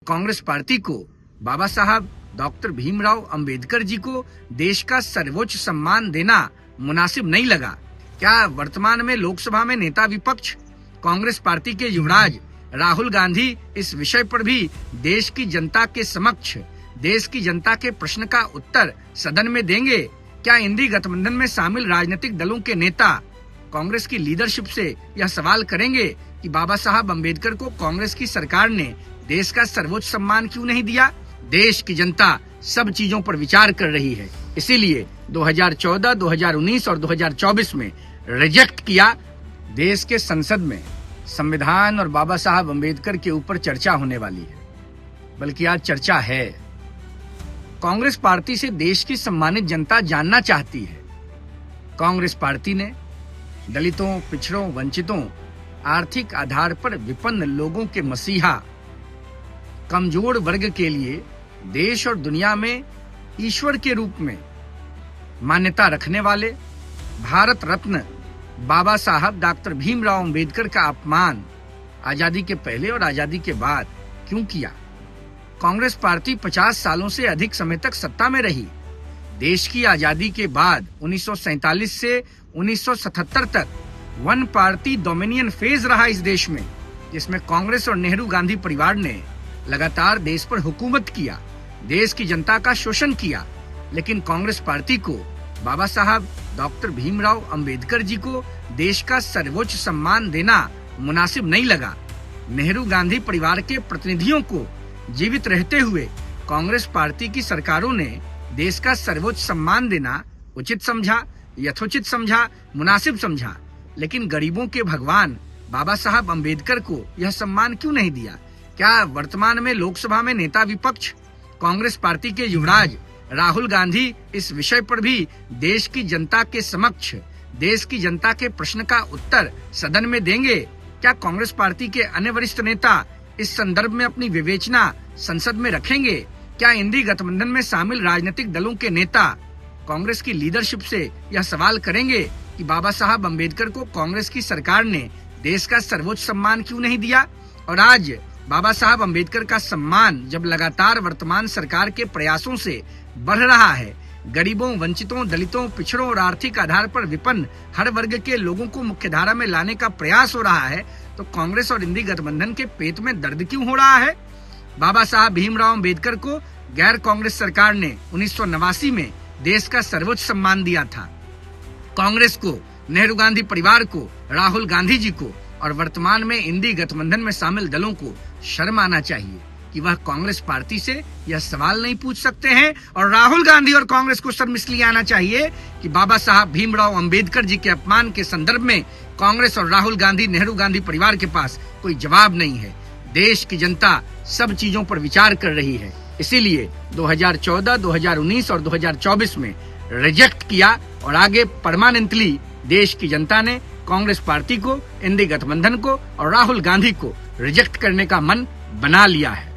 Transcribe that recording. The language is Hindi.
कांग्रेस पार्टी को बाबा साहब डॉक्टर भीमराव अंबेडकर जी को देश का सर्वोच्च सम्मान देना मुनासिब नहीं लगा। क्या वर्तमान में लोकसभा में नेता विपक्ष कांग्रेस पार्टी के युवराज राहुल गांधी इस विषय पर भी देश की जनता के समक्ष देश की जनता के प्रश्न का उत्तर सदन में देंगे? क्या इंडी गठबंधन में शामिल राजनीतिक दलों के नेता कांग्रेस की लीडरशिप से यह सवाल करेंगे कि बाबा साहब अंबेडकर को कांग्रेस की सरकार ने देश का सर्वोच्च सम्मान क्यों नहीं दिया? देश की जनता सब चीजों पर विचार कर रही है, इसीलिए 2014, 2019 और 2024 में रिजेक्ट किया। देश के संसद में संविधान और बाबा साहब अंबेडकर के ऊपर चर्चा होने वाली है, बल्कि आज चर्चा है। कांग्रेस पार्टी से देश की सम्मानित जनता जानना चाहती है। कांग्रेस पार्टी ने दलितों, पिछड़ों, वंचितों, आर्थिक आधार पर विपन्न लोगों के मसीहा, कमजोर वर्ग के लिए देश और दुनिया में ईश्वर के रूप में मान्यता रखने वाले भारत रत्न बाबा साहब डॉक्टर भीमराव अंबेडकर का अपमान आजादी के पहले और आजादी के बाद क्यों किया? कांग्रेस पार्टी 50 सालों से अधिक समय तक सत्ता में रही। देश की आजादी के बाद 1947 से 1977 तक वन पार्टी डोमिनियन फेज रहा इस देश में, जिसमें कांग्रेस और नेहरू गांधी परिवार ने लगातार देश पर हुकूमत किया, देश की जनता का शोषण किया। लेकिन कांग्रेस पार्टी को बाबा साहब डॉक्टर भीमराव अंबेडकर जी को देश का सर्वोच्च सम्मान देना मुनासिब नहीं लगा। नेहरू गांधी परिवार के प्रतिनिधियों को जीवित रहते हुए कांग्रेस पार्टी की सरकारों ने देश का सर्वोच्च सम्मान देना उचित समझा, यथोचित समझा, मुनासिब समझा। लेकिन गरीबों के भगवान बाबा साहब अंबेडकर को यह सम्मान क्यों नहीं दिया? क्या वर्तमान में लोकसभा में नेता विपक्ष कांग्रेस पार्टी के युवराज राहुल गांधी इस विषय पर भी देश की जनता के समक्ष देश की जनता के प्रश्न का उत्तर सदन में देंगे? क्या कांग्रेस पार्टी के अन्य वरिष्ठ नेता इस संदर्भ में अपनी विवेचना संसद में रखेंगे? क्या इंडी गठबंधन में शामिल राजनीतिक दलों के नेता कांग्रेस की लीडरशिप से यह सवाल करेंगे कि बाबा साहब अंबेडकर को कांग्रेस की सरकार ने देश का सर्वोच्च सम्मान क्यों नहीं दिया? और आज बाबा साहब अंबेडकर का सम्मान जब लगातार वर्तमान सरकार के प्रयासों से बढ़ रहा है, गरीबों, वंचितों, दलितों, पिछड़ों और आर्थिक आधार पर विपन्न हर वर्ग के लोगों को मुख्यधारा में लाने का प्रयास हो रहा है, तो कांग्रेस और इंडी गठबंधन के पेट में दर्द क्यों हो रहा है? बाबा साहब भीमराव अंबेडकर को गैर कांग्रेस सरकार ने 1989 में देश का सर्वोच्च सम्मान दिया था। कांग्रेस को, नेहरू गांधी परिवार को, राहुल गांधी जी को और वर्तमान में इंडी गठबंधन में शामिल दलों को शर्म आना चाहिए कि वह कांग्रेस पार्टी से यह सवाल नहीं पूछ सकते हैं। और राहुल गांधी और कांग्रेस को शर्म इसलिए आना चाहिए कि बाबा साहब भीमराव अंबेडकर जी के अपमान के संदर्भ में कांग्रेस और राहुल गांधी, नेहरू गांधी परिवार के पास कोई जवाब नहीं है। देश की जनता सब चीजों पर विचार कर रही है, इसीलिए 2014, 2019 और 2024 में रिजेक्ट किया। और आगे परमानेंटली देश की जनता ने कांग्रेस पार्टी को, इंडी गठबंधन को और राहुल गांधी को रिजेक्ट करने का मन बना लिया है।